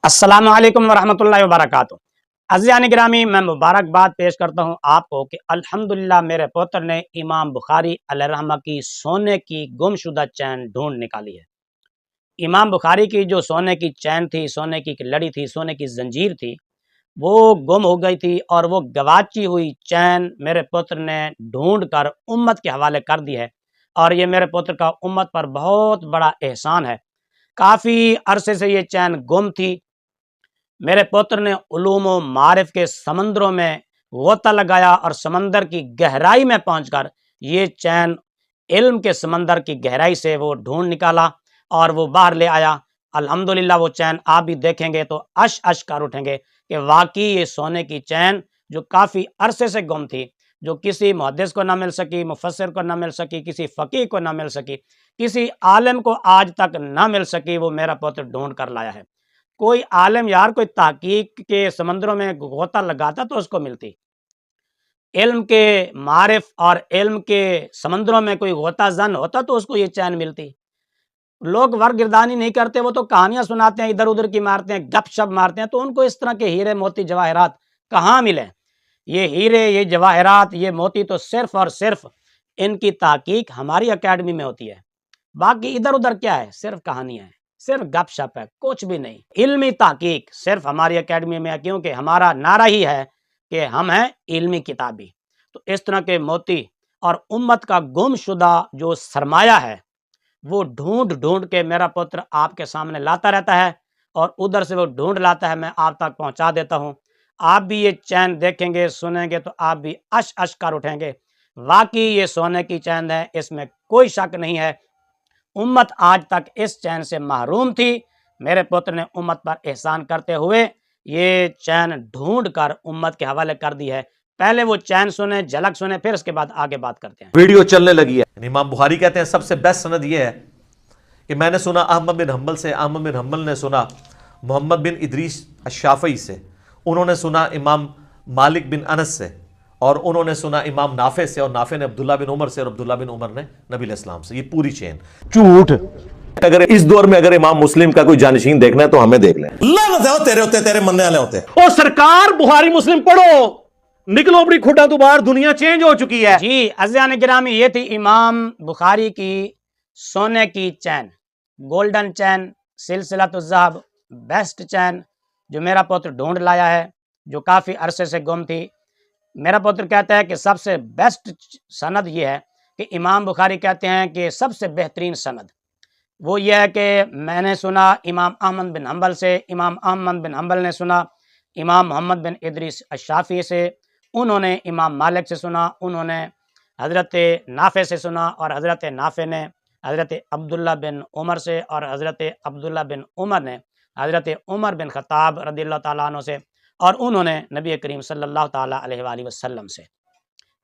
السلام علیکم ورحمۃ اللہ وبرکاتہ۔ عزیزان گرامی، میں مبارکباد پیش کرتا ہوں آپ کو کہ الحمدللہ میرے پوتر نے امام بخاری علیہ الرحمہ کی سونے کی گم شدہ چین ڈھونڈ نکالی ہے۔ امام بخاری کی جو سونے کی چین تھی، سونے کی لڑی تھی، سونے کی زنجیر تھی، وہ گم ہو گئی تھی، اور وہ گواچی ہوئی چین میرے پوتر نے ڈھونڈ کر امت کے حوالے کر دی ہے، اور یہ میرے پوتر کا امت پر بہت بڑا احسان ہے۔ کافی عرصے سے یہ چین گم تھی۔ میرے پوتر نے علوم و معارف کے سمندروں میں غوطہ لگایا، اور سمندر کی گہرائی میں پہنچ کر یہ چین علم کے سمندر کی گہرائی سے وہ ڈھونڈ نکالا اور وہ باہر لے آیا۔ الحمدللہ وہ چین آپ بھی دیکھیں گے تو اش کر اٹھیں گے کہ واقعی یہ سونے کی چین جو کافی عرصے سے گم تھی، جو کسی محدث کو نہ مل سکی، مفسر کو نہ مل سکی، کسی فقیہ کو نہ مل سکی، کسی عالم کو آج تک نہ مل سکی، وہ میرا پوتر ڈھونڈ کر لایا ہے۔ کوئی عالم یار کوئی تحقیق کے سمندروں میں غوطہ لگاتا تو اس کو ملتی، علم کے معارف اور علم کے سمندروں میں کوئی غوطہ زن ہوتا تو اس کو یہ چین ملتی۔ لوگ ورگردانی نہیں کرتے، وہ تو کہانیاں سناتے ہیں، ادھر ادھر کی مارتے ہیں، گپ شپ مارتے ہیں، تو ان کو اس طرح کے ہیرے موتی جواہرات کہاں ملے؟ یہ ہیرے، یہ جواہرات، یہ موتی تو صرف اور صرف ان کی تحقیق ہماری اکیڈمی میں ہوتی ہے۔ باقی ادھر ادھر کیا ہے؟ صرف کہانیاں ہیں، صرف گپ شپ ہے، کچھ بھی نہیں۔ علمی تحقیق صرف ہماری اکیڈمی میں ہے، کیونکہ ہمارا نعرہ ہی ہے کہ ہم ہیں علمی کتابی۔ تو اس طرح کے موتی اور امت کا گم شدہ جو سرمایہ ہے، وہ ڈھونڈ ڈھونڈ کے میرا پتر آپ کے سامنے لاتا رہتا ہے، اور ادھر سے وہ ڈھونڈ لاتا ہے، میں آپ تک پہنچا دیتا ہوں۔ آپ بھی یہ چین دیکھیں گے، سنیں گے تو آپ بھی اش کر اٹھیں گے۔ واقعی یہ سونے کی چین ہے، اس میں کوئی شک نہیں ہے۔ امت آج تک اس چین سے محروم تھی، میرے پتر نے امت پر احسان کرتے ہوئے یہ چین ڈھونڈ کر امت کے حوالے کر دی ہے۔ پہلے وہ چین سنیں، جھلک سنیں، پھر اس کے بعد آگے بات کرتے ہیں۔ ویڈیو چلنے لگی ہے۔ امام بخاری کہتے ہیں سب سے بیسٹ سند یہ ہے کہ میں نے سنا احمد بن حنبل سے، احمد بن حنبل نے سنا محمد بن ادریس الشافعی سے، انہوں نے سنا امام مالک بن انس سے، اور انہوں نے سنا امام نافع سے، اور نافع نے عبداللہ بن عمر سے، اور عبداللہ بن عمر نے نبی علیہ السلام سے۔ یہ پوری چین جھوٹ۔ اگر اس دور میں اگر امام مسلم کا کوئی جانشین دیکھنا ہے تو ہمیں دیکھ لیں۔ لعنت ہے تیرے ہوتے، تیرے مننے والے ہوتے۔ او سرکار، بخاری مسلم پڑھو، نکلو اپنی کھڈا تو باہر، دنیا چینج ہو چکی ہے۔ جی عزیزان گرامی، یہ تھی امام بخاری کی سونے کی چین، گولڈن چین، سلسلۃ الذہب، بیسٹ چین، جو میرا پوتر ڈھونڈ لایا ہے، جو کافی عرصے سے گم تھی۔ میرا پوتر کہتا ہے کہ سب سے بیسٹ سند یہ ہے کہ امام بخاری کہتے ہیں کہ سب سے بہترین سند وہ یہ ہے کہ میں نے سنا امام احمد بن حنبل سے، امام احمد بن حنبل نے سنا امام محمد بن ادریس الشافعی سے، انہوں نے امام مالک سے سنا، انہوں نے حضرت نافع سے سنا، اور حضرت نافع نے حضرت عبداللہ بن عمر سے، اور حضرت عبداللہ بن عمر نے حضرت عمر بن خطاب رضی اللہ تعالیٰ عنہ سے، اور انہوں نے نبی کریم صلی اللہ تعالیٰ علیہ وآلہ وسلم سے،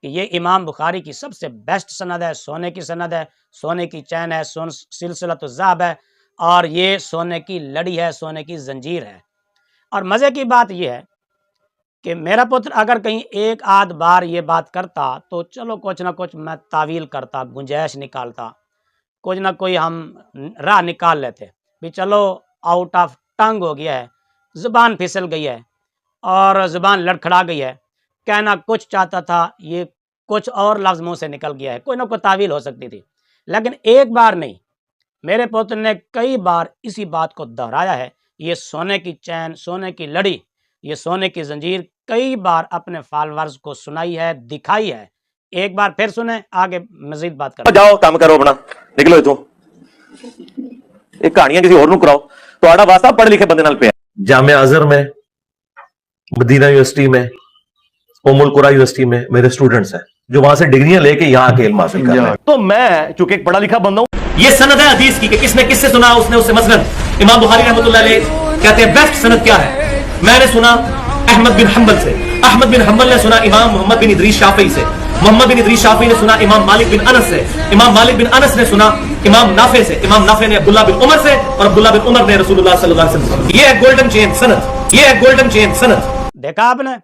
کہ یہ امام بخاری کی سب سے بیسٹ سند ہے، سونے کی سند ہے، سونے کی چین ہے، سلسلۃ الذہب ہے، اور یہ سونے کی لڑی ہے، سونے کی زنجیر ہے۔ اور مزے کی بات یہ ہے کہ میرا پتر اگر کہیں ایک آدھ بار یہ بات کرتا تو چلو کچھ نہ کچھ میں تعویل کرتا، گنجائش نکالتا، کچھ نہ کوئی ہم راہ نکال لیتے بھی، چلو آؤٹ آف ٹنگ ہو گیا ہے، زبان پھسل گئی ہے اور زبان لڑکھڑا گئی ہے، کہنا کچھ چاہتا تھا، یہ کچھ اور لفظ منہ سے نکل گیا ہے، کوئی نہ کوئی تعویل ہو سکتی تھی۔ لیکن ایک بار نہیں، میرے پوتر نے کئی بار اسی بات کو دہرایا ہے۔ یہ سونے کی چین، سونے کی لڑی، یہ سونے کی زنجیر کئی بار اپنے فالورز کو سنائی ہے، دکھائی ہے۔ ایک بار پھر سنیں، آگے مزید بات کریں۔ جاؤ کام کرو اپنا، نکلو اتوں، ایک کہانیاں کسی اور نو کراؤ، تو آڑا واسطہ پڑھ لکھے بندے نال پہ۔ جامعہ ازہر میں، مدینہ یونیورسٹی میں، ام القریٰ یونیورسٹی میں میرے اسٹوڈنٹس ہیں جو وہاں سے ڈگریاں لے کے یہاں آ کے علم حاصل کر رہے ہیں۔ تو میں چونکہ ایک پڑھا لکھا بندہ ہوں، یہ سند ہے حدیث کی کہ کس نے کس سے سنا، اس نے اس سے مثلاً امام بخاری رحمۃ اللہ علیہ کہتے ہیں بیسٹ سند کیا ہے؟ میں نے سنا احمد بن حنبل سے، احمد بن حنبل نے سنا امام محمد بن ادریس شافعی سے، محمد بن ادریس شافعی نے سنا امام مالک بن انس سے، امام مالک بن انس نے سنا امام نافع سے، امام نافع نے عبداللہ بن عمر سے، اور عبداللہ بن عمر نے رسول اللہ صلی اللہ علیہ وسلم سے۔ یہ ہے گولڈن چین سند، یہ ہے گولڈن چین سند۔ دیکھا آپ نے،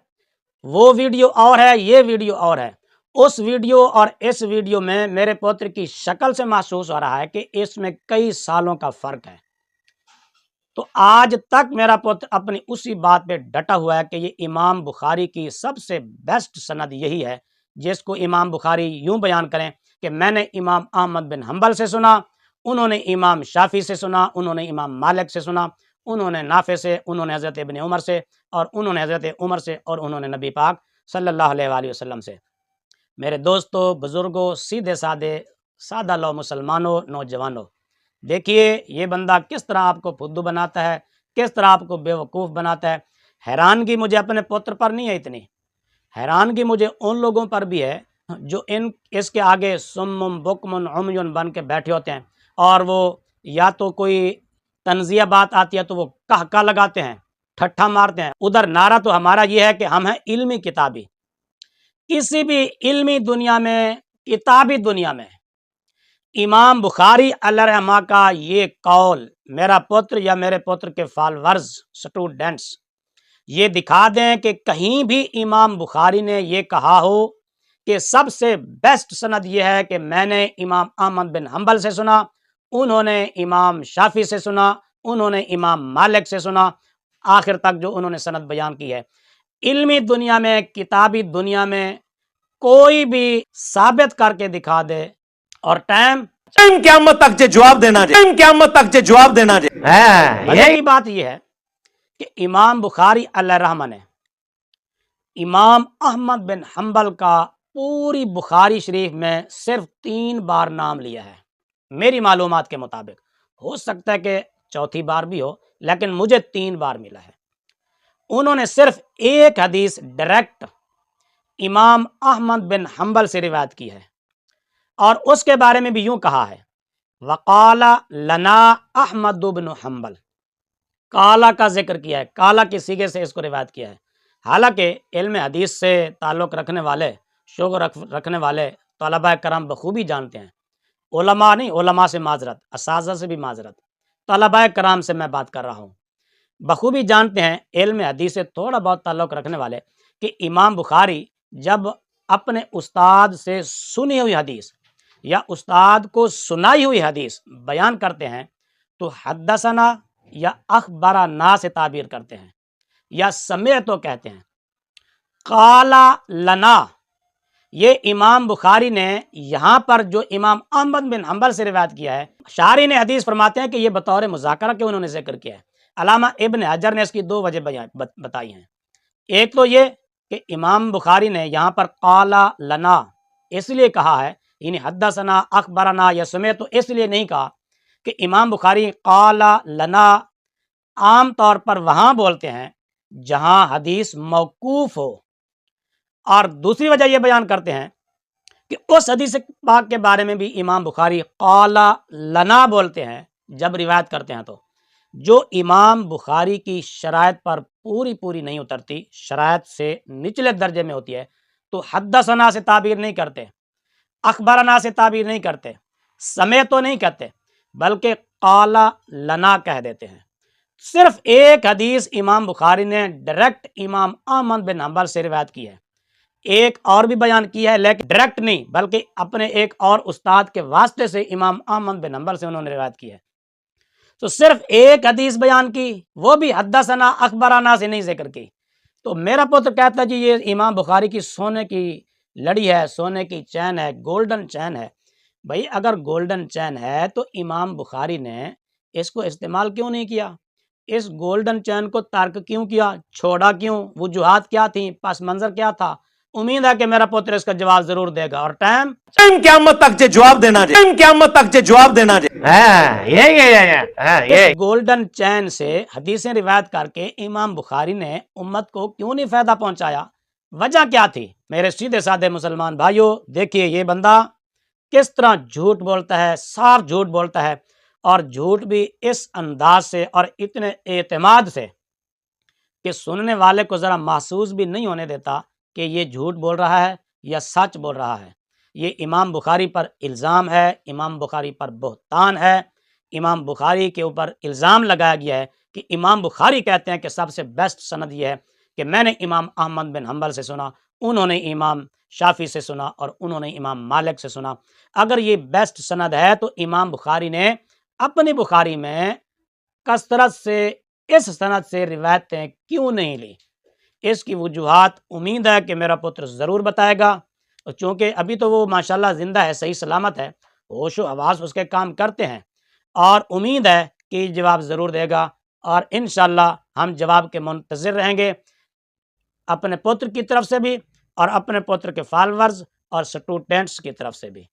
وہ ویڈیو اور ہے، یہ ویڈیو اور ہے۔ اس ویڈیو اور اس ویڈیو میں میرے پوتر کی شکل سے محسوس ہو رہا ہے کہ اس میں کئی سالوں کا فرق ہے۔ تو آج تک میرا پتر اپنی اسی بات پہ ڈٹا ہوا ہے کہ یہ امام بخاری کی سب سے بیسٹ سند یہی ہے، جس کو امام بخاری یوں بیان کریں کہ میں نے امام احمد بن حنبل سے سنا، انہوں نے امام شافعی سے سنا، انہوں نے امام مالک سے سنا، انہوں نے نافع سے، انہوں نے حضرت ابن عمر سے، اور انہوں نے حضرت عمر سے، اور انہوں نے نبی پاک صلی اللہ علیہ وآلہ وسلم سے۔ میرے دوستو، بزرگوں، سیدھے سادے سادہ لو مسلمانوں، نوجوانوں، دیکھیے یہ بندہ کس طرح آپ کو فدو بناتا ہے، کس طرح آپ کو بے وقوف بناتا ہے۔ حیرانگی مجھے اپنے پتر پر نہیں ہے اتنی، حیرانگی مجھے ان لوگوں پر بھی ہے جو اس کے آگے سمم بکمن عمیون بن کے بیٹھے ہوتے ہیں، اور وہ یا تو کوئی تنزیہ بات آتی ہے تو وہ کہکا لگاتے ہیں، ٹھٹھا مارتے ہیں۔ ادھر نعرہ تو ہمارا یہ ہے کہ ہم ہیں علمی کتابی۔ کسی بھی علمی دنیا میں، کتابی دنیا میں، امام بخاری علیہ رحمہ کا یہ قول میرا پتر یا میرے پتر کے فالورز، سٹوڈنٹس یہ دکھا دیں کہ کہیں بھی امام بخاری نے یہ کہا ہو کہ سب سے بیسٹ سند یہ ہے کہ میں نے امام احمد بن حنبل سے سنا، انہوں نے امام شافعی سے سنا، انہوں نے امام مالک سے سنا، آخر تک جو انہوں نے سند بیان کی ہے۔ علمی دنیا میں، کتابی دنیا میں کوئی بھی ثابت کر کے دکھا دے، اور ٹائم قیامت تک جواب دینا جائے، قیامت تک جواب دینا جائے۔ یہی بات یہ ہے کہ امام بخاری علیہ رحمہ نے امام احمد بن حنبل کا پوری بخاری شریف میں صرف 3 بار نام لیا ہے میری معلومات کے مطابق، ہو سکتا ہے کہ چوتھی بار بھی ہو، لیکن مجھے 3 بار ملا ہے۔ انہوں نے صرف ایک حدیث ڈائریکٹ امام احمد بن حنبل سے روایت کی ہے، اور اس کے بارے میں بھی یوں کہا ہے، وقال لنا احمد بن حنبل، کالا کا ذکر کیا ہے، کالا کی صیغے سے اس کو روایت کیا ہے۔ حالانکہ علم حدیث سے تعلق رکھنے والے، شوق رکھنے والے طلباء کرام بخوبی جانتے ہیں، علماء نہیں، علماء سے معذرت، اساتذہ سے بھی معذرت، طلباء کرام سے میں بات کر رہا ہوں، بخوبی جانتے ہیں علم حدیث سے تھوڑا بہت تعلق رکھنے والے کہ امام بخاری جب اپنے استاد سے سنی ہوئی حدیث یا استاد کو سنائی ہوئی حدیث بیان کرتے ہیں تو حدثنا یا اخبرنا سے تعبیر کرتے ہیں، یا سمعتو کہتے ہیں، قال لنا۔ یہ امام بخاری نے یہاں پر جو امام احمد بن حنبل سے روایت کیا ہے، شارح نے حدیث فرماتے ہیں کہ یہ بطور مذاکرہ کے انہوں نے ذکر کیا ہے۔ علامہ ابن حجر نے اس کی 2 وجہ بتائی ہیں۔ ایک تو یہ کہ امام بخاری نے یہاں پر قال لنا اس لیے کہا ہے، یعنی حدثنا اخبرنا یا سمعت، تو اس لیے نہیں کہا کہ امام بخاری قال لنا عام طور پر وہاں بولتے ہیں جہاں حدیث موقوف ہو، اور دوسری وجہ یہ بیان کرتے ہیں کہ اس حدیث پاک کے بارے میں بھی امام بخاری قال لنا بولتے ہیں جب روایت کرتے ہیں، تو جو امام بخاری کی شرائط پر پوری نہیں اترتی، شرائط سے نچلے درجے میں ہوتی ہے، تو حدثنا سے تعبیر نہیں کرتے، اخبرنا سے تعبیر نہیں کرتے، سمعتو نہیں کہتے، بلکہ قال لنا کہہ دیتے ہیں۔ صرف ایک حدیث امام بخاری نے ڈائریکٹ امام احمد بن حنبل سے روایت کی ہے، ایک اور بھی بیان کی ہے لیکن ڈائریکٹ نہیں، بلکہ اپنے ایک اور استاد کے واسطے سے امام احمد بن حنبل سے انہوں نے روایت کی ہے۔ تو صرف ایک حدیث بیان کی، وہ بھی حدثنا اخبرنا سے نہیں ذکر کی۔ تو میرا پتر کہتا ہے جی یہ امام بخاری کی سونے کی لڑی ہے، سونے کی چین ہے، گولڈن چین ہے۔ بھائی اگر گولڈن چین ہے تو امام بخاری نے اس کو استعمال کیوں نہیں کیا؟ اس گولڈن چین کو ترک کیوں کیا؟ چھوڑا کیوں؟ وجوہات کیا تھیں؟ پس منظر کیا تھا؟ امید ہے کہ میرا پتر اس کا جواب ضرور دے گا، اور ٹائم قیامت تک جواب دینا جائے، قیامت تک جواب دینا جائے۔ اس گولڈن چین سے حدیثیں روایت کر کے امام بخاری نے امت کو کیوں نہیں فائدہ پہنچایا؟ وجہ کیا تھی؟ میرے سیدھے سادے مسلمان بھائیوں، دیکھیے یہ بندہ کس طرح جھوٹ بولتا ہے، صاف جھوٹ بولتا ہے، اور جھوٹ بھی اس انداز سے اور اتنے اعتماد سے کہ سننے والے کو ذرا محسوس بھی نہیں ہونے دیتا کہ یہ جھوٹ بول رہا ہے یا سچ بول رہا ہے۔ یہ امام بخاری پر الزام ہے، امام بخاری پر بہتان ہے، امام بخاری کے اوپر الزام لگایا گیا ہے کہ امام بخاری کہتے ہیں کہ سب سے بیسٹ سند یہ ہے کہ میں نے امام احمد بن حنبل سے سنا، انہوں نے امام شافعی سے سنا، اور انہوں نے امام مالک سے سنا۔ اگر یہ بیسٹ سند ہے تو امام بخاری نے اپنی بخاری میں کثرت سے اس سند سے روایتیں کیوں نہیں لی؟ اس کی وجوہات امید ہے کہ میرا پتر ضرور بتائے گا، اور چونکہ ابھی تو وہ ماشاءاللہ زندہ ہے، صحیح سلامت ہے، ہوش و حواس اس کے کام کرتے ہیں، اور امید ہے کہ یہ جواب ضرور دے گا، اور انشاءاللہ ہم جواب کے منتظر رہیں گے، اپنے پتر کی طرف سے بھی اور اپنے پتر کے فالورز اور سٹوڈنٹس کی طرف سے بھی۔